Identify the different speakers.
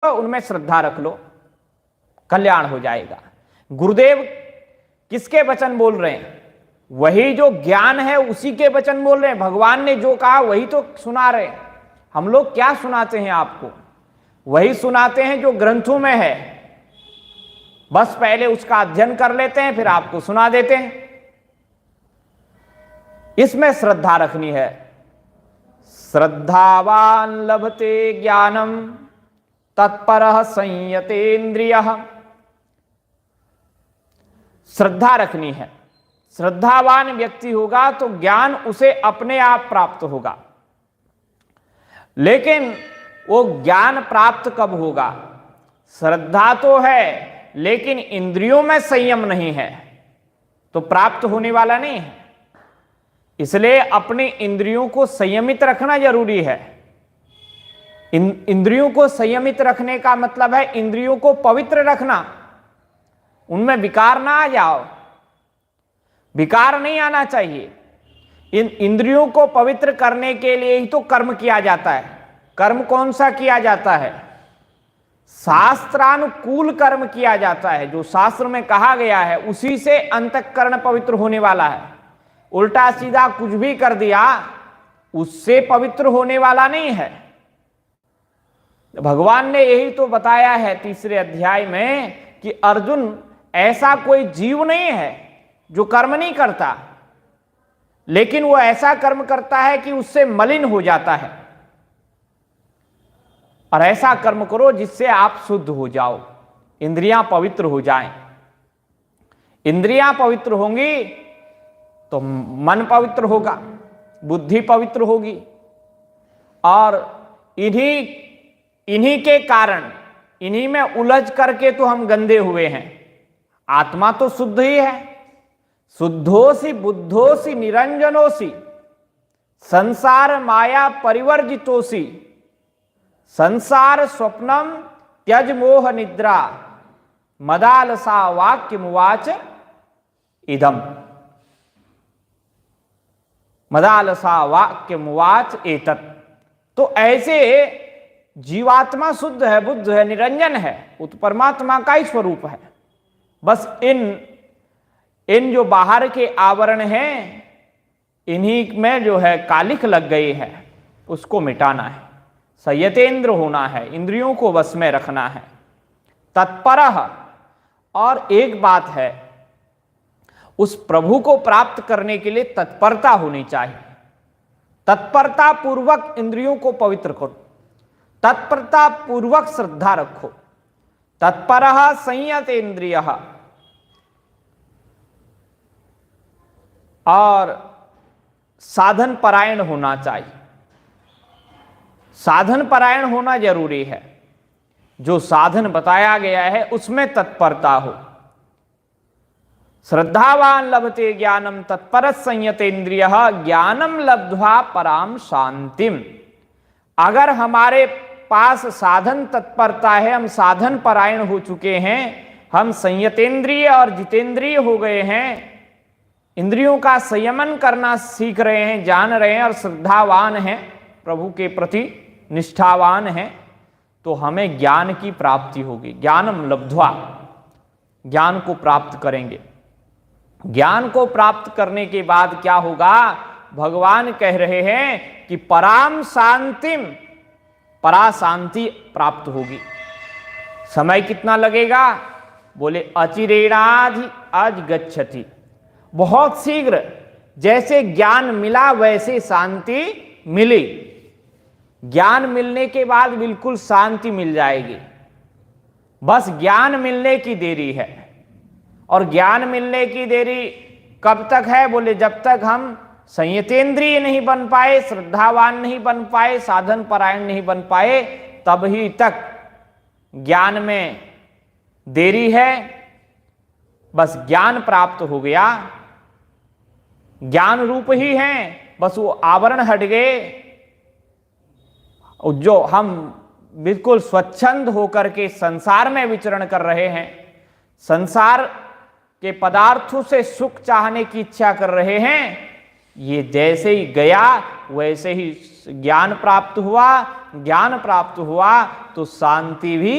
Speaker 1: उनमें श्रद्धा रख लो, कल्याण हो जाएगा। गुरुदेव किसके वचन बोल रहे हैं? वही जो ज्ञान है उसी के वचन बोल रहे हैं। भगवान ने जो कहा वही तो सुना रहे हैं। हम लोग क्या सुनाते हैं आपको? वही सुनाते हैं जो ग्रंथों में है, बस पहले उसका अध्ययन कर लेते हैं फिर आपको सुना देते हैं। इसमें श्रद्धा रखनी है। श्रद्धावान लभते ज्ञानम तत्परः संयतेन्द्रियः। श्रद्धा रखनी है। श्रद्धावान व्यक्ति होगा तो ज्ञान उसे अपने आप प्राप्त होगा। लेकिन वो ज्ञान प्राप्त कब होगा? श्रद्धा तो है लेकिन इंद्रियों में संयम नहीं है तो प्राप्त होने वाला नहीं है। इसलिए अपने इंद्रियों को संयमित रखना जरूरी है। इंद्रियों को संयमित रखने का मतलब है इंद्रियों को पवित्र रखना, उनमें विकार ना आ जाओ। विकार नहीं आना चाहिए। इन इंद्रियों को पवित्र करने के लिए ही तो कर्म किया जाता है। कर्म कौन सा किया जाता है? शास्त्रानुकूल कर्म किया जाता है। जो शास्त्र में कहा गया है उसी से अंतःकरण पवित्र होने वाला है। उल्टा सीधा कुछ भी कर दिया उससे पवित्र होने वाला नहीं है। भगवान ने यही तो बताया है 3 अध्याय में कि अर्जुन ऐसा कोई जीव नहीं है जो कर्म नहीं करता, लेकिन वो ऐसा कर्म करता है कि उससे मलिन हो जाता है। और ऐसा कर्म करो जिससे आप शुद्ध हो जाओ, इंद्रियां पवित्र हो जाएं। इंद्रियां पवित्र होंगी तो मन पवित्र होगा, बुद्धि पवित्र होगी। और इन्हीं के कारण, इन्हीं में उलझ करके तो हम गंदे हुए हैं। आत्मा तो शुद्ध ही है। शुद्धोसी बुद्धोसी निरंजनोसी संसार माया परिवर्जितोसी संसार स्वप्नम त्यज मोह निद्रा मदालसा वाक्यमुवाच इदम। मदालसा वाक्यमुवाच एतत्। तो ऐसे जीवात्मा शुद्ध है, बुद्ध है, निरंजन है, वो तो परमात्मा का ही स्वरूप है। बस इन जो बाहर के आवरण हैं इन्हीं में जो है कालिख लग गई है, उसको मिटाना है। संयतेंद्र होना है, इंद्रियों को वश में रखना है। तत्परः, और एक बात है, उस प्रभु को प्राप्त करने के लिए तत्परता होनी चाहिए। तत्परता पूर्वक इंद्रियों को पवित्र करो, तत्परता पूर्वक श्रद्धा रखो। तत्परः संयतेन्द्रियः। और साधन परायण होना चाहिए। साधन परायण होना जरूरी है। जो साधन बताया गया है उसमें तत्परता हो। श्रद्धावान लभते ज्ञानम तत्पर संयतेन्द्रियः ज्ञानम लब्ध्वा पराम शांतिम। अगर हमारे पास साधन तत्परता है, हम साधन परायण हो चुके हैं, हम संयतेन्द्रिय और जितेंद्रिय हो गए हैं, इंद्रियों का संयमन करना सीख रहे हैं, जान रहे हैं और श्रद्धावान हैं, प्रभु के प्रति निष्ठावान हैं, तो हमें ज्ञान की प्राप्ति होगी। ज्ञानम लब्ध्वा, ज्ञान को प्राप्त करेंगे। ज्ञान को प्राप्त करने के बाद क्या होगा? भगवान कह रहे हैं कि पराम शांतिम, परा शांति प्राप्त होगी। समय कितना लगेगा? बोले अचिरेणाधि आज गच्छति। बहुत शीघ्र, जैसे ज्ञान मिला वैसे शांति मिली। ज्ञान मिलने के बाद बिल्कुल शांति मिल जाएगी। बस ज्ञान मिलने की देरी है। और ज्ञान मिलने की देरी कब तक है? बोले जब तक हम संयतेंद्रिय नहीं बन पाए, श्रद्धावान नहीं बन पाए, साधन परायण नहीं बन पाए, तब ही तक ज्ञान में देरी है। बस ज्ञान प्राप्त हो गया, ज्ञान रूप ही हैं, बस वो आवरण हट गए। जो हम बिल्कुल स्वच्छंद होकर के संसार में विचरण कर रहे हैं, संसार के पदार्थों से सुख चाहने की इच्छा कर रहे हैं, ये जैसे ही गया वैसे ही ज्ञान प्राप्त हुआ, ज्ञान प्राप्त हुआ तो शांति भी